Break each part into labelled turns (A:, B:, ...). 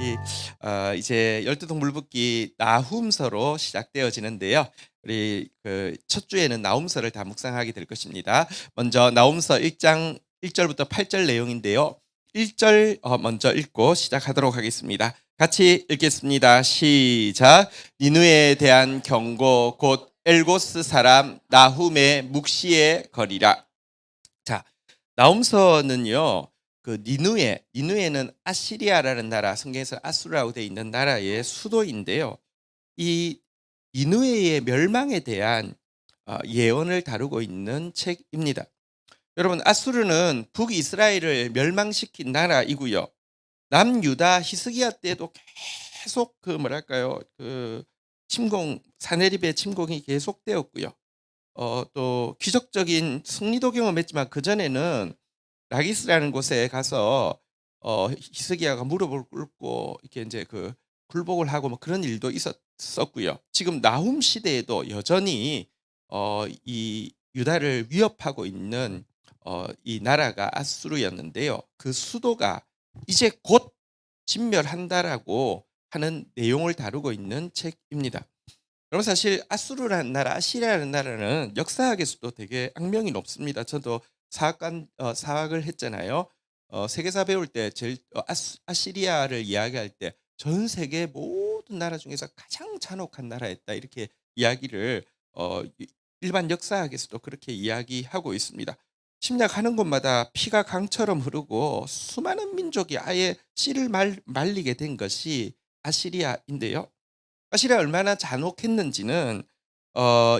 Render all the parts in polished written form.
A: 우리 이제 열두 동물북기 나훔서로 시작되어지는데요. 우리 첫 주에는 나훔서를 다 묵상하게 될 것입니다. 먼저 나훔서 1장 1절부터 8절 내용인데요. 1절 먼저 읽고 시작하도록 하겠습니다. 같이 읽겠습니다. 시작. 니느웨에 대한 경고 곧 엘고스 사람 나훔의 묵시의 거리라. 자, 나훔서는요. 니누에는 아시리아라는 나라, 성경에서 아수르라고 되어 있는 나라의 수도인데요. 이 니누에의 멸망에 대한 예언을 다루고 있는 책입니다. 여러분, 아수르는 북이스라엘을 멸망시킨 나라이고요. 남유다 히스기야 때도 계속 사내립의 침공이 계속되었고요. 또 기적적인 승리도 경험했지만 그 전에는 라기스라는 곳에 가서 히스기야가 무릎을 꿇고 이렇게 이제 굴복을 하고 뭐 그런 일도 있었고요. 지금 나훔 시대에도 여전히 이 유다를 위협하고 있는 이 나라가 아수르였는데요. 그 수도가 이제 곧 진멸한다라고 하는 내용을 다루고 있는 책입니다. 여러분, 사실 아수르라는 나라, 아시리아라는 나라는 역사학에서도 되게 악명이 높습니다. 저도 사학을 했잖아요. 세계사 배울 때 제일 아시리아를 이야기할 때 전 세계 모든 나라 중에서 가장 잔혹한 나라였다, 이렇게 이야기를 일반 역사학에서도 그렇게 이야기하고 있습니다. 침략하는 곳마다 피가 강처럼 흐르고 수많은 민족이 아예 씨를 말리게 된 것이 아시리아인데요. 사실은 얼마나 잔혹했는지는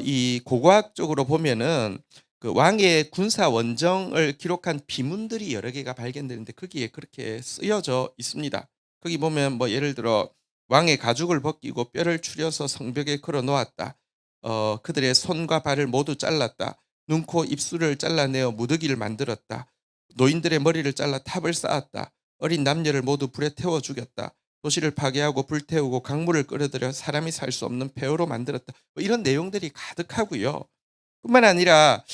A: 이 고고학적으로 보면은 그 왕의 군사 원정을 기록한 비문들이 여러 개가 발견되는데 거기에 그렇게 쓰여져 있습니다. 거기 보면 뭐 예를 들어 왕의 가죽을 벗기고 뼈를 추려서 성벽에 걸어 놓았다. 그들의 손과 발을 모두 잘랐다. 눈, 코, 입술을 잘라내어 무더기를 만들었다. 노인들의 머리를 잘라 탑을 쌓았다. 어린 남녀를 모두 불에 태워 죽였다. 도시를 파괴하고 불태우고 강물을 끌어들여 사람이 살 수 없는 폐허로 만들었다. 뭐 이런 내용들이 가득하고요. 뿐만 아니라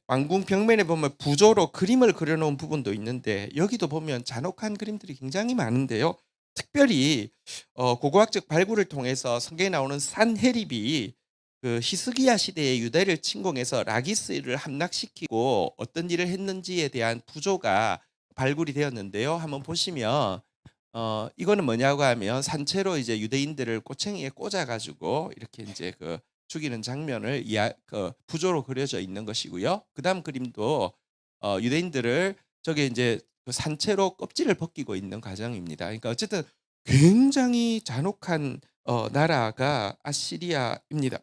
A: 왕궁 벽면에 보면 부조로 그림을 그려놓은 부분도 있는데 여기도 보면 잔혹한 그림들이 굉장히 많은데요. 특별히 고고학적 발굴을 통해서 성경에 나오는 산헤립이 그 히스기야 시대의 유다를 침공해서 라기스를 함락시키고 어떤 일을 했는지에 대한 부조가 발굴이 되었는데요. 한번 보시면 이거는 뭐냐고 하면 산채로 이제 유대인들을 꼬챙이에 꽂아 가지고 이렇게 이제 죽이는 장면을 부조로 그려져 있는 것이고요. 그다음 그림도 유대인들을 저게 이제 산채로 껍질을 벗기고 있는 과정입니다. 그러니까 어쨌든 굉장히 잔혹한 나라가 아시리아입니다.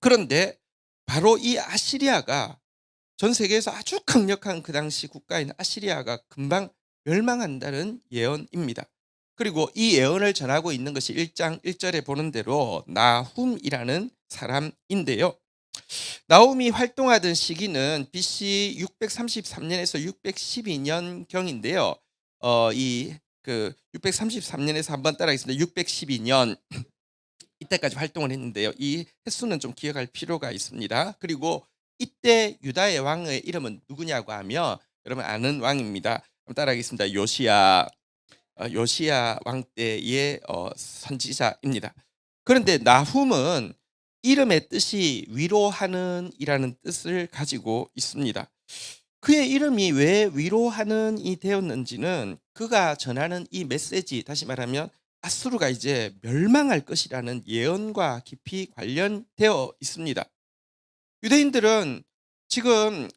A: 그런데 바로 이 아시리아가 전 세계에서 아주 강력한 그 당시 국가인 아시리아가 금방 멸망한다는 예언입니다. 그리고 이 예언을 전하고 있는 것이 1장 1절에 보는 대로 나훔이라는 사람인데요. 나훔이 활동하던 시기는 BC 633년에서 612년 경인데요. 이 633년에서 한번 따라하겠습니다. 612년 이때까지 활동을 했는데요. 이 횟수는 좀 기억할 필요가 있습니다. 그리고 이때 유다의 왕의 이름은 누구냐고 하면 여러분 아는 왕입니다. 한번 따라하겠습니다. 요시야 왕 때의 선지자입니다. 그런데 나훔은 이름의 뜻이 위로하는 이라는 뜻을 가지고 있습니다. 그의 이름이 왜 위로하는이 되었는지는 그가 전하는 이 메시지, 다시 말하면 아수르가 이제 멸망할 것이라는 예언과 깊이 관련되어 있습니다. 유대인들은 지금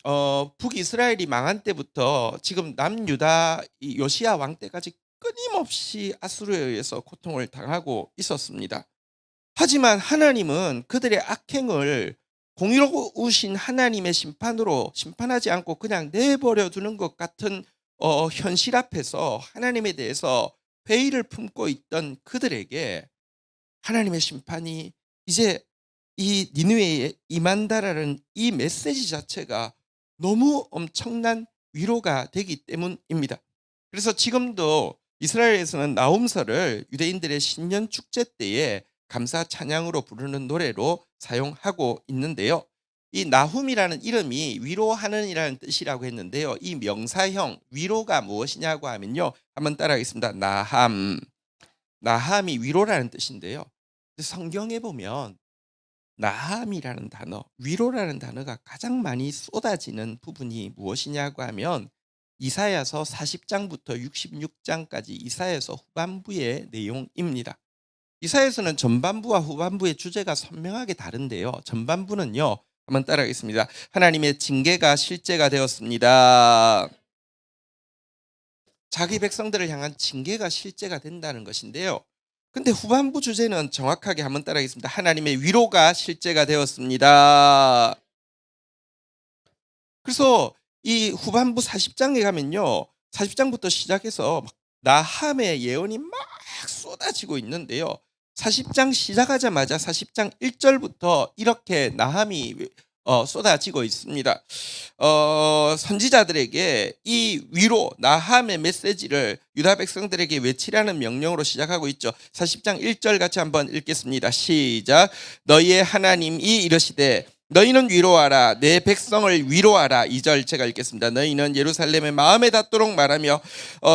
A: 북이스라엘이 망한 때부터 지금 남유다 이 요시야 왕 때까지 끊임없이 아수르에 의해서 고통을 당하고 있었습니다. 하지만 하나님은 그들의 악행을 공의로우신 하나님의 심판으로 심판하지 않고 그냥 내버려 두는 것 같은 현실 앞에서 하나님에 대해서 회의를 품고 있던 그들에게 하나님의 심판이 이제 이 니느웨에 임한다라는 이 메시지 자체가 너무 엄청난 위로가 되기 때문입니다. 그래서 지금도 이스라엘에서는 나홈서를 유대인들의 신년 축제 때에 감사 찬양으로 부르는 노래로 사용하고 있는데요. 이 나훔이라는 이름이 위로하는이라는 뜻이라고 했는데요. 이 명사형 위로가 무엇이냐고 하면요. 한번 따라하겠습니다. 나함. 나함이 위로라는 뜻인데요. 성경에 보면 나함이라는 단어, 위로라는 단어가 가장 많이 쏟아지는 부분이 무엇이냐고 하면 이사야서 40장부터 66장까지 이사야서 후반부의 내용입니다. 이사야서는 전반부와 후반부의 주제가 선명하게 다른데요. 전반부는요. 한번 따라하겠습니다. 하나님의 징계가 실제가 되었습니다. 자기 백성들을 향한 징계가 실제가 된다는 것인데요. 근데 후반부 주제는 정확하게 한번 따라하겠습니다. 하나님의 위로가 실제가 되었습니다. 그래서 이 후반부 40장에 가면요. 40장부터 시작해서 나함의 예언이 막 쏟아지고 있는데요. 40장 시작하자마자 40장 1절부터 이렇게 나함이 쏟아지고 있습니다. 선지자들에게 이 위로 나함의 메시지를 유다 백성들에게 외치라는 명령으로 시작하고 있죠. 40장 1절 같이 한번 읽겠습니다. 시작. 너희의 하나님이 이르시되 너희는 위로하라 내 백성을 위로하라. 2절 제가 읽겠습니다. 너희는 예루살렘의 마음에 닿도록 말하며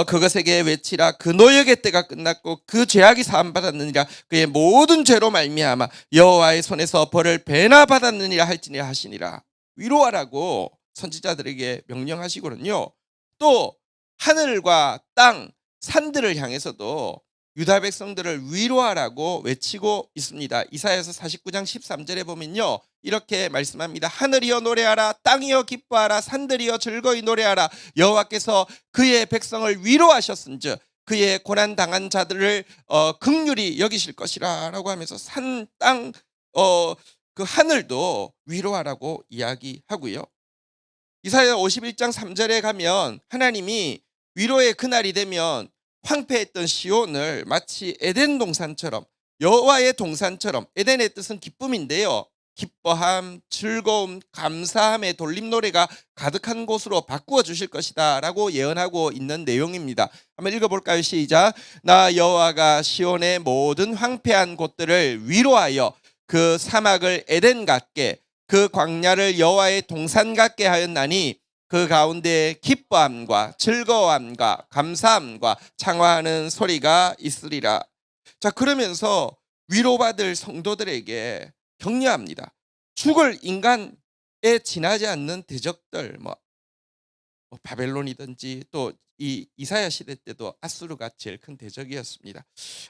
A: 그것에게 외치라. 그 노역의 때가 끝났고 그 죄악이 사함받았느니라. 그의 모든 죄로 말미암아 여호와의 손에서 벌을 배나 받았느니라 할지니라 하시니라. 위로하라고 선지자들에게 명령하시거든요. 또 하늘과 땅 산들을 향해서도 유다 백성들을 위로하라고 외치고 있습니다. 이사야서 49장 13절에 보면요. 이렇게 말씀합니다. 하늘이여 노래하라. 땅이여 기뻐하라. 산들이여 즐거이 노래하라. 여호와께서 그의 백성을 위로하셨은즉 그의 고난 당한 자들을 긍휼히 여기실 것이라 라고 하면서 산, 땅, 그 하늘도 위로하라고 이야기하고요. 이사야 51장 3절에 가면 하나님이 위로의 그날이 되면 황폐했던 시온을 마치 에덴 동산처럼 여호와의 동산처럼, 에덴의 뜻은 기쁨인데요. 기뻐함, 즐거움, 감사함의 돌림 노래가 가득한 곳으로 바꾸어 주실 것이다 라고 예언하고 있는 내용입니다. 한번 읽어볼까요? 시작. 나 여호와가 시온의 모든 황폐한 곳들을 위로하여 그 사막을 에덴 같게 그 광야를 여호와의 동산 같게 하였나니 그 가운데 기뻐함과 즐거움과 감사함과 창화하는 소리가 있으리라. 자, 그러면서 위로받을 성도들에게 격려합니다. 죽을 인간에 지나지 않는 대적들, 바벨론이든지 또 이 이사야 시대 때도 아수르가 제일 큰 대적이었습니다.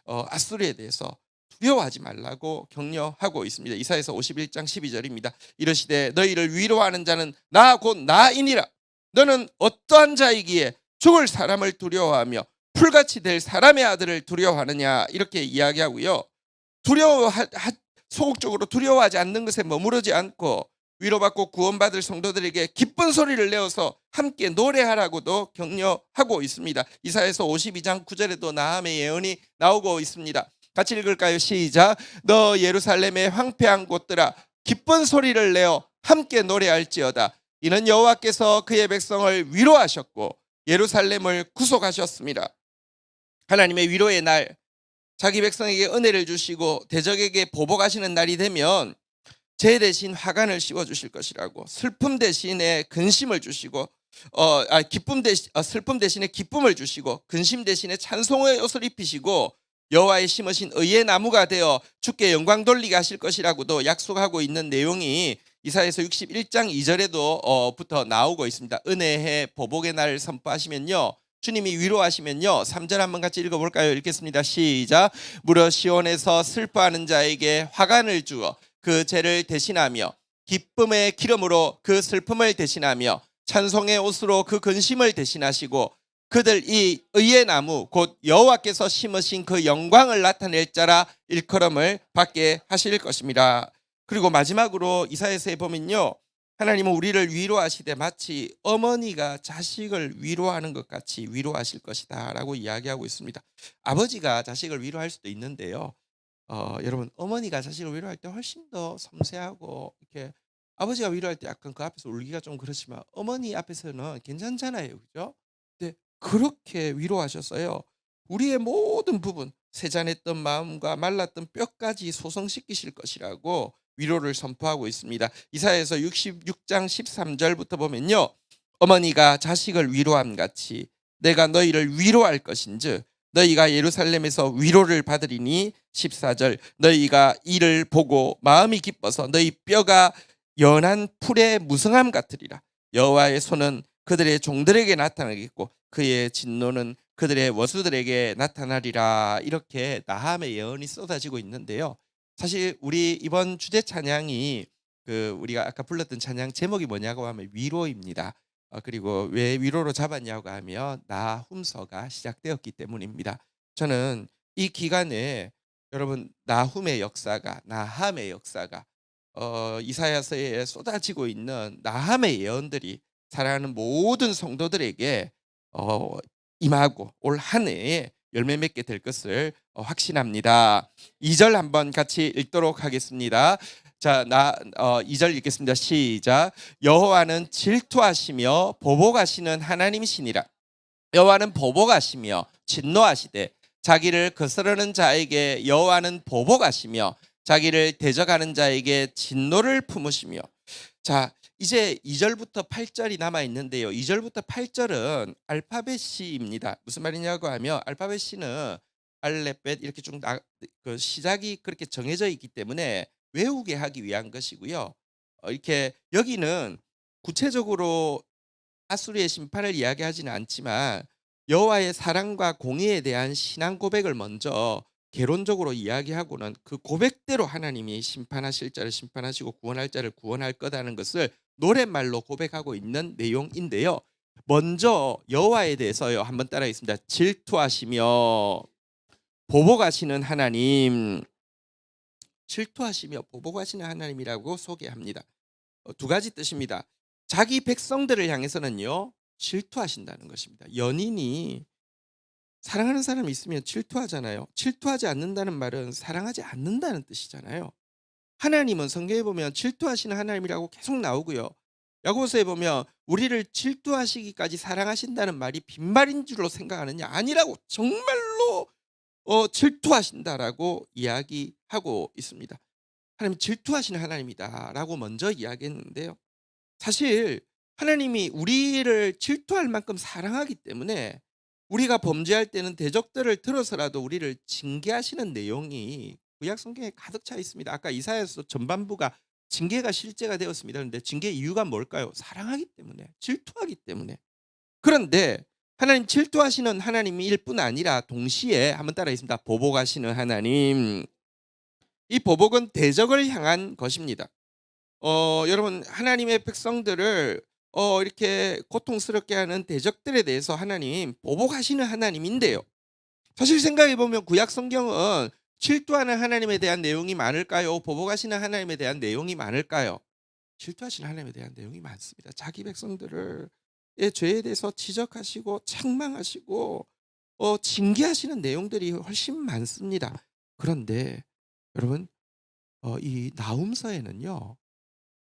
A: 아수르에 대해서 두려워하지 말라고 격려하고 있습니다. 이사야서 51장 12절입니다. 이르시되 너희를 위로하는 자는 나 곧 나이니라. 너는 어떠한 자이기에 죽을 사람을 두려워하며 풀같이 될 사람의 아들을 두려워하느냐. 이렇게 이야기하고요. 소극적으로 두려워하지 않는 것에 머무르지 않고 위로받고 구원받을 성도들에게 기쁜 소리를 내어서 함께 노래하라고도 격려하고 있습니다. 이사야서 52장 9절에도 나함의 예언이 나오고 있습니다. 같이 읽을까요? 시작. 너 예루살렘의 황폐한 곳들아 기쁜 소리를 내어 함께 노래할지어다. 이는 여호와께서 그의 백성을 위로하셨고 예루살렘을 구속하셨습니다. 하나님의 위로의 날, 자기 백성에게 은혜를 주시고 대적에게 보복하시는 날이 되면 죄 대신 화관을 씌워주실 것이라고, 슬픔 대신에 근심을 주시고 슬픔 대신에 기쁨을 주시고 근심 대신에 찬송의 옷을 입히시고 여호와의 심으신 의의 나무가 되어 주께 영광 돌리게 하실 것이라고도 약속하고 있는 내용이 이사야서 61장 2절에도 부터 나오고 있습니다. 은혜의 보복의 날 선포하시면요, 주님이 위로하시면요, 3절 한번 같이 읽어볼까요? 읽겠습니다. 시작. 무려 시온에서 슬퍼하는 자에게 화관을 주어 그 죄를 대신하며 기쁨의 기름으로 그 슬픔을 대신하며 찬송의 옷으로 그 근심을 대신하시고 그들 이 의의 나무 곧 여호와께서 심으신 그 영광을 나타낼 자라 일컬음을 받게 하실 것입니다. 그리고 마지막으로 이사야서에 보면요, 하나님은 우리를 위로하시되 마치 어머니가 자식을 위로하는 것 같이 위로하실 것이다 라고 이야기하고 있습니다. 아버지가 자식을 위로할 수도 있는데요, 여러분, 어머니가 자식을 위로할 때 훨씬 더 섬세하고, 이렇게 아버지가 위로할 때 약간 그 앞에서 울기가 좀 그렇지만 어머니 앞에서는 괜찮잖아요, 그죠? 근데 그렇게 위로하셨어요. 우리의 모든 부분, 세잔했던 마음과 말랐던 뼈까지 소성시키실 것이라고 위로를 선포하고 있습니다. 이사야서 66장 13절부터 보면요. 어머니가 자식을 위로함 같이 내가 너희를 위로할 것인즉 너희가 예루살렘에서 위로를 받으리니 14절 너희가 이를 보고 마음이 기뻐서 너희 뼈가 연한 풀의 무성함 같으리라. 여호와의 손은 그들의 종들에게 나타나겠고 그의 진노는 그들의 원수들에게 나타나리라. 이렇게 나함의 예언이 쏟아지고 있는데요. 사실 우리 이번 주제 찬양이 우리가 아까 불렀던 찬양 제목이 뭐냐고 하면 위로입니다. 그리고 왜 위로로 잡았냐고 하면 나훔서가 시작되었기 때문입니다. 저는 이 기간에 여러분 나훔의 역사가 나함의 역사가 이사야서에 쏟아지고 있는 나함의 예언들이 사랑하는 모든 성도들에게 임하고 올 한 해에 열매 맺게 될 것을 확신합니다. 2절 한번 같이 읽도록 하겠습니다. 자, 2절 읽겠습니다. 시작. 여호와는 질투하시며 보복하시는 하나님이시니라. 여호와는 보복하시며 진노하시되 자기를 거스르는 자에게 여호와는 보복하시며 자기를 대적하는 자에게 진노를 품으시며. 자, 이제 2절부터 8절이 남아 있는데요. 2절부터 8절은 알파벳 C입니다. 무슨 말이냐고 하면 알파벳 C는 알레벳 이렇게 쭉 시작이 그렇게 정해져 있기 때문에 외우게 하기 위한 것이고요. 이렇게 여기는 구체적으로 아수르의 심판을 이야기하지는 않지만 여호와의 사랑과 공의에 대한 신앙 고백을 먼저 개론적으로 이야기하고는 그 고백대로 하나님이 심판하실 자를 심판하시고 구원할 자를 구원할 거다는 것을 노랫말로 고백하고 있는 내용인데요. 먼저 여호와에 대해서요. 한번 따라하겠습니다. 질투하시며 보복하시는 하나님. 질투하시며 보복하시는 하나님이라고 소개합니다. 두 가지 뜻입니다. 자기 백성들을 향해서는요. 질투하신다는 것입니다. 연인이 사랑하는 사람이 있으면 질투하잖아요. 질투하지 않는다는 말은 사랑하지 않는다는 뜻이잖아요. 하나님은 성경에 보면 질투하시는 하나님이라고 계속 나오고요. 야고보서에 보면 우리를 질투하시기까지 사랑하신다는 말이 빈말인 줄로 생각하느냐? 아니라고 정말로 질투하신다라고 이야기하고 있습니다. 하나님 질투하시는 하나님이다라고 먼저 이야기했는데요. 사실 하나님이 우리를 질투할 만큼 사랑하기 때문에 우리가 범죄할 때는 대적들을 들어서라도 우리를 징계하시는 내용이 구약 성경에 가득 차 있습니다. 아까 이사야서 전반부가 징계가 실제가 되었습니다. 그런데 징계 이유가 뭘까요? 사랑하기 때문에, 질투하기 때문에. 그런데 하나님 질투하시는 하나님일 뿐 아니라 동시에 한번 따라하겠습니다. 보복하시는 하나님. 이 보복은 대적을 향한 것입니다. 여러분 하나님의 백성들을 이렇게 고통스럽게 하는 대적들에 대해서 하나님 보복하시는 하나님인데요. 사실 생각해 보면 구약 성경은 질투하는 하나님에 대한 내용이 많을까요? 보복하시는 하나님에 대한 내용이 많을까요? 질투하시는 하나님에 대한 내용이 많습니다. 자기 백성들의 죄에 대해서 지적하시고 책망하시고 징계하시는 내용들이 훨씬 많습니다. 그런데 여러분 이 나훔서에는요.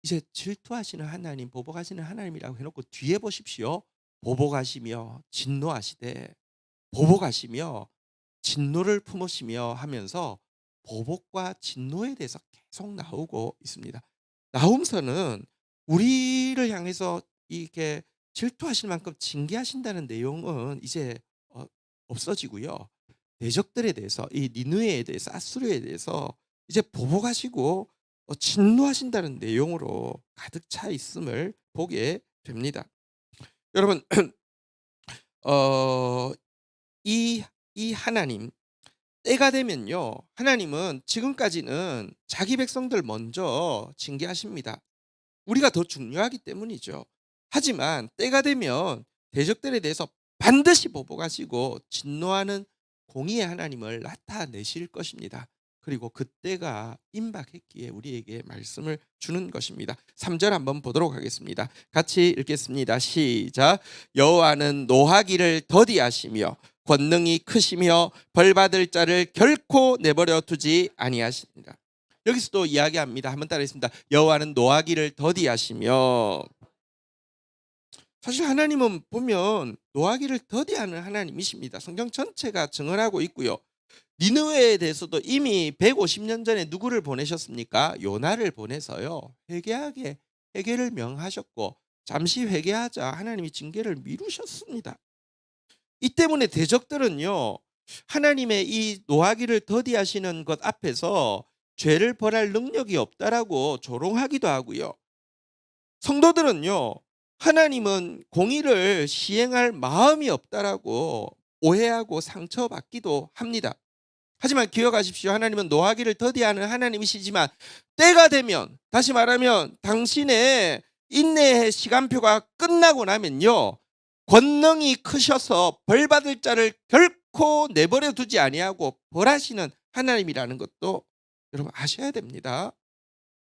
A: 이제 질투하시는 하나님, 보복하시는 하나님이라고 해놓고 뒤에 보십시오. 보복하시며 진노하시되 보복하시며 진노를 품으시며 하면서 보복과 진노에 대해서 계속 나오고 있습니다. 나훔서는 우리를 향해서 이렇게 질투하실 만큼 징계하신다는 내용은 이제 없어지고요. 대적들에 대해서 이 니느웨에 대해서 아수르에 대해서 이제 보복하시고 진노하신다는 내용으로 가득 차 있음을 보게 됩니다. 여러분 이 하나님 때가 되면요. 하나님은 지금까지는 자기 백성들 먼저 징계하십니다. 우리가 더 중요하기 때문이죠. 하지만 때가 되면 대적들에 대해서 반드시 보복하시고 진노하는 공의의 하나님을 나타내실 것입니다. 그리고 그때가 임박했기에 우리에게 말씀을 주는 것입니다. 3절 한번 보도록 하겠습니다. 같이 읽겠습니다. 시작. 여호와는 노하기를 더디하시며 권능이 크시며 벌받을 자를 결코 내버려 두지 아니하십니다. 여기서도 이야기합니다. 한번 따라했습니다. 여호와는 노하기를 더디하시며. 사실 하나님은 보면 노하기를 더디하는 하나님이십니다. 성경 전체가 증언하고 있고요. 니느웨에 대해서도 이미 150년 전에 누구를 보내셨습니까? 요나를 보내서요. 회개를 명하셨고 잠시 회개하자 하나님이 징계를 미루셨습니다. 이 때문에 대적들은요. 하나님의 이 노하기를 더디하시는 것 앞에서 죄를 벌할 능력이 없다라고 조롱하기도 하고요. 성도들은요. 하나님은 공의를 시행할 마음이 없다라고 오해하고 상처받기도 합니다. 하지만 기억하십시오. 하나님은 노하기를 더디하는 하나님이시지만 때가 되면, 다시 말하면 당신의 인내의 시간표가 끝나고 나면요. 권능이 크셔서 벌받을 자를 결코 내버려 두지 아니하고 벌하시는 하나님이라는 것도 여러분 아셔야 됩니다.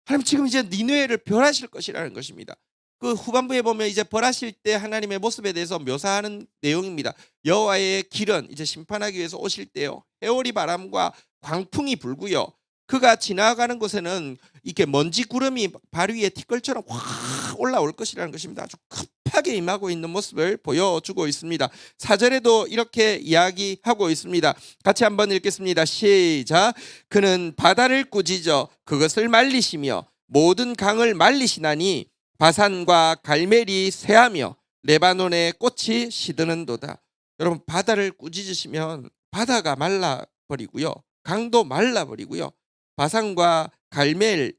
A: 하나님 지금 이제 니느웨를 벌하실 것이라는 것입니다. 그 후반부에 보면 이제 벌하실 때 하나님의 모습에 대해서 묘사하는 내용입니다. 여호와의 길은 이제 심판하기 위해서 오실 때요. 해오리 바람과 광풍이 불고요. 그가 지나가는 곳에는 이렇게 먼지 구름이 발 위에 티끌처럼 확 올라올 것이라는 것입니다. 아주 급하게 임하고 있는 모습을 보여주고 있습니다. 4절에도 이렇게 이야기하고 있습니다. 같이 한번 읽겠습니다. 시작. 그는 바다를 꾸짖어 그것을 말리시며 모든 강을 말리시나니 바산과 갈멜이 쇠하며 레바논의 꽃이 시드는도다. 여러분 바다를 꾸짖으시면 바다가 말라버리고요. 강도 말라버리고요. 바산과 갈멜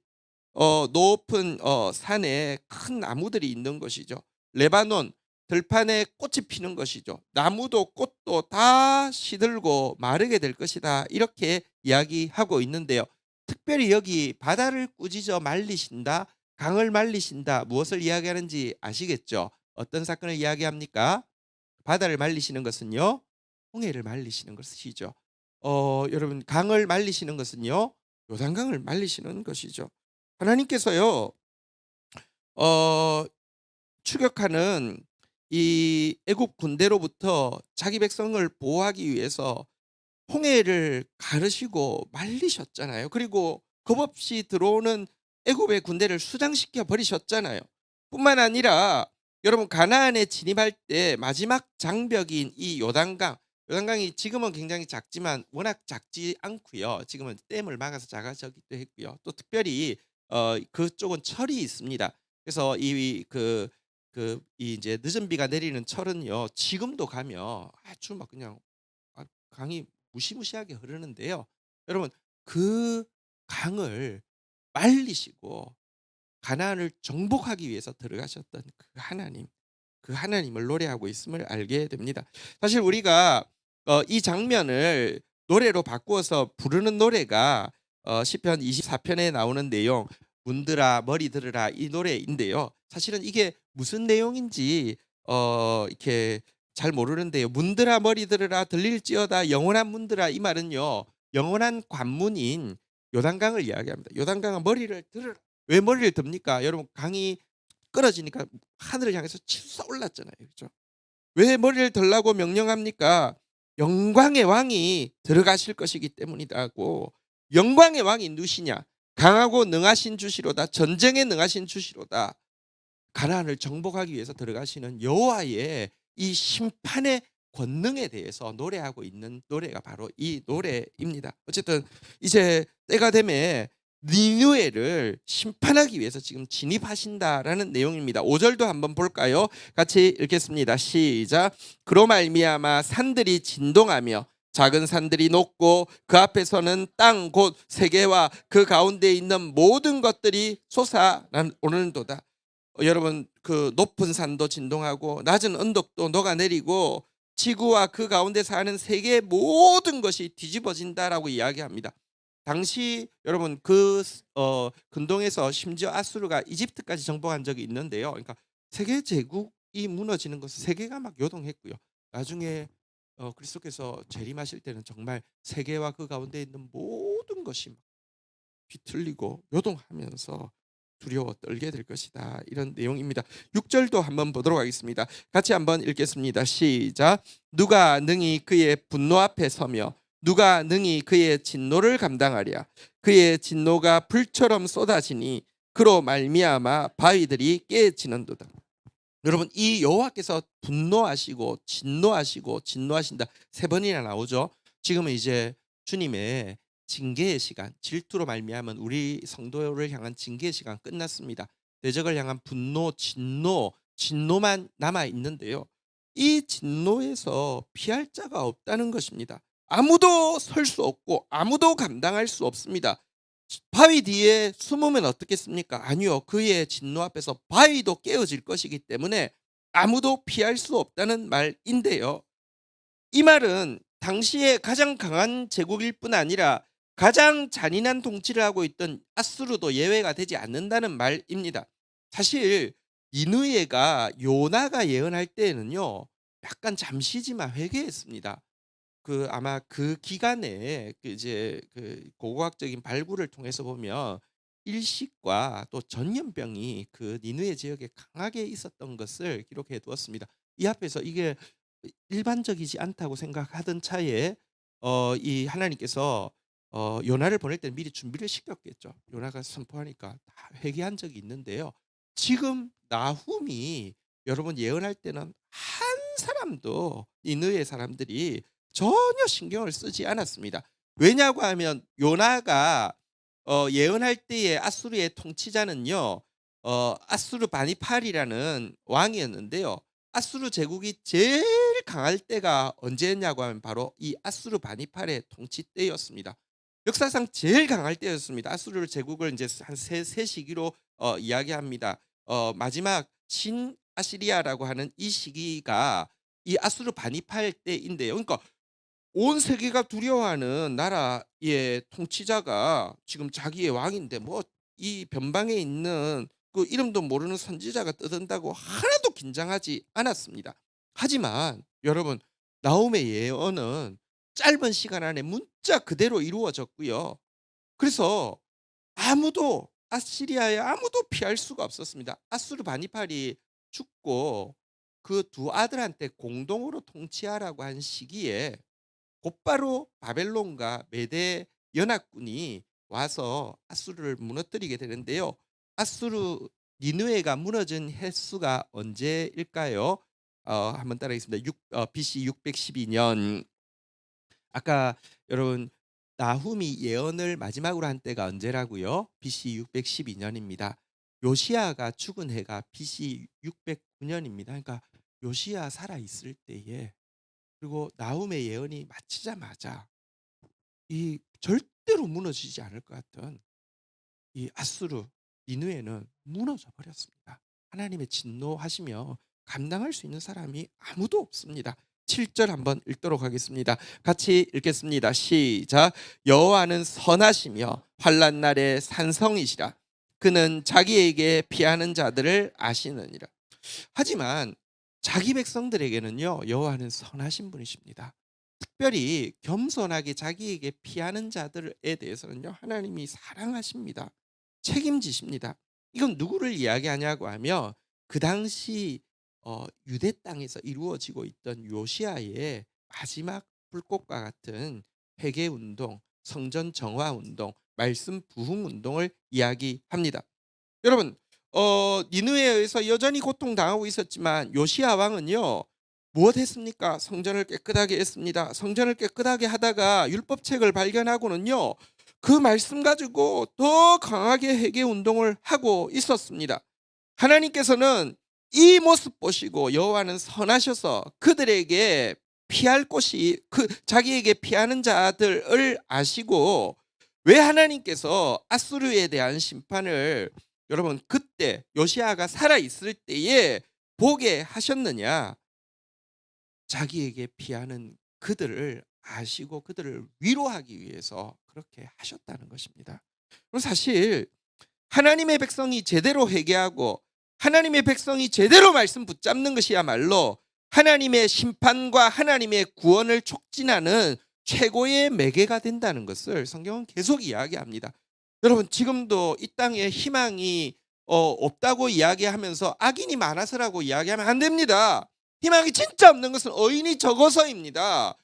A: 높은 산에 큰 나무들이 있는 것이죠. 레바논 들판에 꽃이 피는 것이죠. 나무도 꽃도 다 시들고 마르게 될 것이다. 이렇게 이야기하고 있는데요. 특별히 여기 바다를 꾸짖어 말리신다, 강을 말리신다, 무엇을 이야기하는지 아시겠죠? 어떤 사건을 이야기합니까? 바다를 말리시는 것은요, 홍해를 말리시는 것이죠. 여러분 강을 말리시는 것은요, 요단강을 말리시는 것이죠. 하나님께서요, 추격하는 이 애국 군대로부터 자기 백성을 보호하기 위해서 홍해를 가르시고 말리셨잖아요. 그리고 겁없이 들어오는 애굽의 군대를 수장시켜 버리셨잖아요. 뿐만 아니라 여러분 가나안에 진입할 때 마지막 장벽인 이 요단강이 지금은 굉장히 작지만 워낙 작지 않고요. 지금은 댐을 막아서 작아지기도 했고요. 또 특별히 그쪽은 철이 있습니다. 그래서 이 이제 늦은 비가 내리는 철은요. 지금도 가면 아주 막 그냥 강이 무시무시하게 흐르는데요. 여러분 그 강을 말리시고 가나안을 정복하기 위해서 들어가셨던 그 하나님을 노래하고 있음을 알게 됩니다. 사실 우리가 이 장면을 노래로 바꾸어서 부르는 노래가 시편 24편에 나오는 내용 문들아 머리 들으라 이 노래인데요. 사실은 이게 무슨 내용인지 이렇게 잘 모르는데요. 문들아 머리 들으라 들릴지어다 영원한 문들아 이 말은요. 영원한 관문인 요단강을 이야기합니다. 요단강은 머리를 들으라. 왜 머리를 듭니까? 여러분 강이 끊어지니까 하늘을 향해서 치솟아 올랐잖아요. 그렇죠? 왜 머리를 들라고 명령합니까? 영광의 왕이 들어가실 것이기 때문이다고. 영광의 왕이 누구시냐? 강하고 능하신 주시로다. 전쟁에 능하신 주시로다. 가나안을 정복하기 위해서 들어가시는 여호와의 이 심판의 권능에 대해서 노래하고 있는 노래가 바로 이 노래입니다. 어쨌든 이제 때가 되면 니느웨를 심판하기 위해서 지금 진입하신다라는 내용입니다. 5절도 한번 볼까요? 같이 읽겠습니다. 시작. 그로 말미암아 산들이 진동하며 작은 산들이 녹고 그 앞에서는 땅 곧 세계와 그 가운데 있는 모든 것들이 솟아오는도다. 여러분 그 높은 산도 진동하고 낮은 언덕도 녹아내리고 지구와 그 가운데 사는 세계의 모든 것이 뒤집어진다라고 이야기합니다. 당시 여러분 그 근동에서 심지어 아수르가 이집트까지 정복한 적이 있는데요. 그러니까 세계 제국이 무너지는 것은 세계가 막 요동했고요. 나중에 그리스도께서 재림하실 때는 정말 세계와 그 가운데 있는 모든 것이 막 비틀리고 요동하면서 두려워 떨게 될 것이다. 이런 내용입니다. 6절도 한번 보도록 하겠습니다. 같이 한번 읽겠습니다. 시작. 누가 능히 그의 분노 앞에 서며 누가 능히 그의 진노를 감당하랴. 그의 진노가 불처럼 쏟아지니 그로 말미암아 바위들이 깨지는도다. 여러분 이 여호와께서 분노하시고 진노하신다 세 번이나 나오죠. 지금은 이제 주님의 징계의 시간, 질투로 말미암은 우리 성도를 향한 징계의 시간 끝났습니다. 대적을 향한 분노, 진노만 남아 있는데요. 이 진노에서 피할 자가 없다는 것입니다. 아무도 설 수 없고 아무도 감당할 수 없습니다. 바위 뒤에 숨으면 어떻겠습니까? 아니요. 그의 진노 앞에서 바위도 깨어질 것이기 때문에 아무도 피할 수 없다는 말인데요. 이 말은 당시에 가장 강한 제국일 뿐 아니라 가장 잔인한 통치를 하고 있던 아수르도 예외가 되지 않는다는 말입니다. 사실 니느웨가 요나가 예언할 때에는요, 약간 잠시지만 회개했습니다. 아마 그 기간에 이제 고고학적인 발굴을 통해서 보면 일식과 또 전염병이 그 니느웨 지역에 강하게 있었던 것을 기록해 두었습니다. 이 앞에서 이게 일반적이지 않다고 생각하던 차에 이 하나님께서 요나를 보낼 때는 미리 준비를 시켰겠죠. 요나가 선포하니까 다 회개한 적이 있는데요. 지금 나훔이 여러분 예언할 때는 한 사람도 니느웨 사람들이 전혀 신경을 쓰지 않았습니다. 왜냐고 하면 요나가 예언할 때의 아수르의 통치자는요. 아수르 바니팔이라는 왕이었는데요. 아수르 제국이 제일 강할 때가 언제였냐고 하면 바로 이 아수르 바니팔의 통치 때였습니다. 역사상 제일 강할 때였습니다. 아수르 제국을 이제 한 세 시기로 이야기합니다. 마지막 신아시리아라고 하는 이 시기가 이 아수르 바니팔 때인데요. 그러니까 온 세계가 두려워하는 나라의 통치자가 지금 자기의 왕인데 뭐 이 변방에 있는 그 이름도 모르는 선지자가 떠든다고 하나도 긴장하지 않았습니다. 하지만 여러분, 나홈의 예언은 짧은 시간 안에 문자 그대로 이루어졌고요. 그래서 아시리아에 아무도 피할 수가 없었습니다. 아수르 바니팔이 죽고 그 두 아들한테 공동으로 통치하라고 한 시기에 곧바로 바벨론과 메대 연합군이 와서 아수르를 무너뜨리게 되는데요. 니느웨가 무너진 횟수가 언제일까요? 한번 따라하겠습니다. BC 612년. 아까 여러분 나훔이 예언을 마지막으로 한 때가 언제라고요? BC 612년입니다. 요시야가 죽은 해가 BC 609년입니다. 그러니까 요시야 살아 있을 때에, 그리고 나훔의 예언이 마치자마자 이 절대로 무너지지 않을 것 같은 이 아수르 니느웨는 무너져 버렸습니다. 하나님의 진노하시며 감당할 수 있는 사람이 아무도 없습니다. 7절 한번 읽도록 하겠습니다. 같이 읽겠습니다. 시작. 여호와는 선하시며 환난 날에 산성이시라. 그는 자기에게 피하는 자들을 아시느니라. 하지만 자기 백성들에게는요, 여호와는 선하신 분이십니다. 특별히 겸손하게 자기에게 피하는 자들에 대해서는요, 하나님이 사랑하십니다. 책임지십니다. 이건 누구를 이야기하냐고 하면 그 당시 유대 땅에서 이루어지고 있던 요시아의 마지막 불꽃과 같은 회개 운동, 성전 정화 운동, 말씀 부흥 운동을 이야기합니다. 여러분, 니느웨에서 여전히 고통당하고 있었지만 요시야 왕은요, 무엇 했습니까? 성전을 깨끗하게 했습니다. 성전을 깨끗하게 하다가 율법책을 발견하고는요, 그 말씀 가지고 더 강하게 회개 운동을 하고 있었습니다. 하나님께서는 이 모습 보시고 여호와는 선하셔서 그들에게 피할 곳이 자기에게 피하는 자들을 아시고, 왜 하나님께서 아수르에 대한 심판을 여러분 그때 요시야가 살아 있을 때에 보게 하셨느냐? 자기에게 피하는 그들을 아시고 그들을 위로하기 위해서 그렇게 하셨다는 것입니다. 그럼 사실 하나님의 백성이 제대로 회개하고 하나님의 백성이 제대로 말씀 붙잡는 것이야말로 하나님의 심판과 하나님의 구원을 촉진하는 최고의 매개가 된다는 것을 성경은 계속 이야기합니다. 여러분, 지금도 이 땅에 희망이 없다고 이야기하면서 악인이 많아서라고 이야기하면 안 됩니다. 희망이 진짜 없는 것은 의인이 적어서입니다.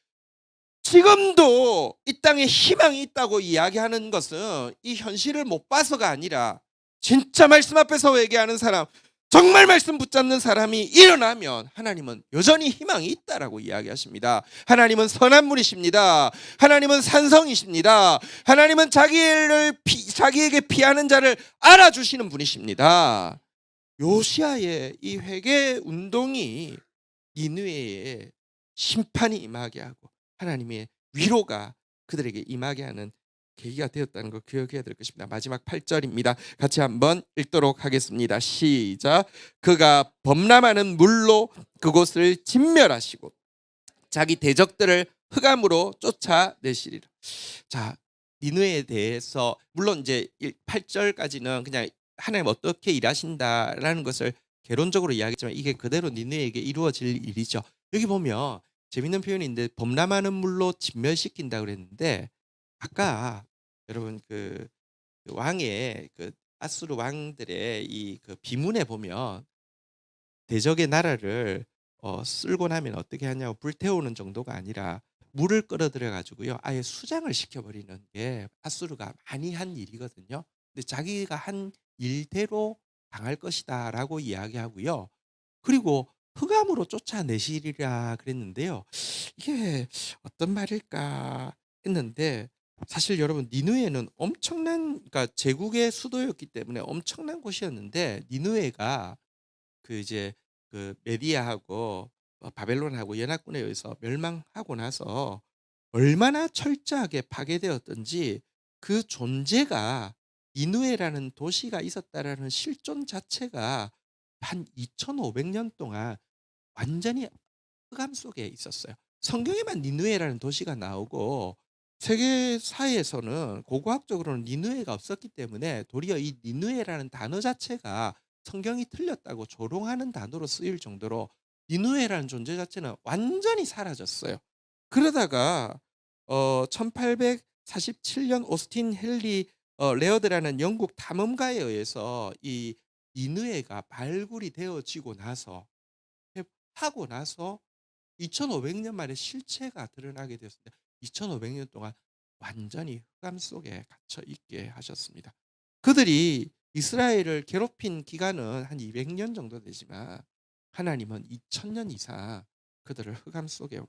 A: 지금도 이 땅에 희망이 있다고 이야기하는 것은 이 현실을 못 봐서가 아니라 진짜 말씀 앞에서 회개하는 사람, 정말 말씀 붙잡는 사람이 일어나면 하나님은 여전히 희망이 있다라고 이야기하십니다. 하나님은 선한 분이십니다. 하나님은 산성이십니다. 하나님은 자기에게 피하는 자를 알아주시는 분이십니다. 요시아의 이 회개 운동이 니느웨에 심판이 임하게 하고 하나님의 위로가 그들에게 임하게 하는 계기가 되었다는 걸 기억해야 될 것입니다. 마지막 8절입니다. 같이 한번 읽도록 하겠습니다. 시작. 그가 범람하는 물로 그곳을 진멸하시고 자기 대적들을 흑암으로 쫓아내시리라. 자, 니느웨에 대해서 물론 이제 8절까지는 그냥 하나님 어떻게 일하신다라는 것을 개론적으로 이야기했지만 이게 그대로 니느웨에게 이루어질 일이죠. 여기 보면 재밌는 표현인데 범람하는 물로 진멸시킨다 그랬는데 아까 여러분 그 왕의 그 아수르 왕들의 이 그 비문에 보면 대적의 나라를 쓸고 나면 어떻게 하냐고 불태우는 정도가 아니라 물을 끌어들여 가지고요 아예 수장을 시켜버리는 게 아수르가 많이 한 일이거든요. 근데 자기가 한 일대로 당할 것이다라고 이야기하고요. 그리고 흑암으로 쫓아내시리라 그랬는데요. 이게 어떤 말일까 했는데 사실 여러분 니느웨는 엄청난 그러니까 제국의 수도였기 때문에 엄청난 곳이었는데 니느웨가 그 이제 그 메디아하고 바벨론하고 연합군에 의해서 멸망하고 나서 얼마나 철저하게 파괴되었던지 그 존재가 니느웨라는 도시가 있었다라는 실존 자체가 한 2,500년 동안 완전히 흑암 속에 있었어요. 성경에만 니느웨라는 도시가 나오고 세계사에서는 고고학적으로는 니느웨가 없었기 때문에 도리어 이 니느웨라는 단어 자체가 성경이 틀렸다고 조롱하는 단어로 쓰일 정도로 니느웨라는 존재 자체는 완전히 사라졌어요. 그러다가 1847년 오스틴 헨리 레어드라는 영국 탐험가에 의해서 이 니느웨가 발굴이 되어지고 나서 하고 나서 2,500년 만에 실체가 드러나게 되었습니다. 2,500년 동안 완전히 흑암 속에 갇혀 있게 하셨습니다. 그들이 이스라엘을 괴롭힌 기간은 한 200년 정도 되지만 하나님은 2,000년 이상 그들을 흑암 속에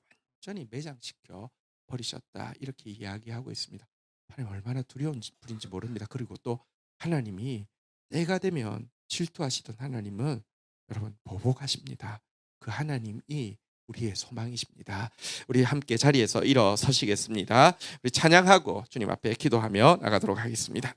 A: 완전히 매장시켜 버리셨다. 이렇게 이야기하고 있습니다. 하나님 얼마나 두려운 분인지 모릅니다. 그리고 또 하나님이 때가 되면 질투하시던 하나님은 여러분 보복하십니다. 그 하나님이 우리의 소망이십니다. 우리 함께 자리에서 일어서시겠습니다. 우리 찬양하고 주님 앞에 기도하며 나가도록 하겠습니다.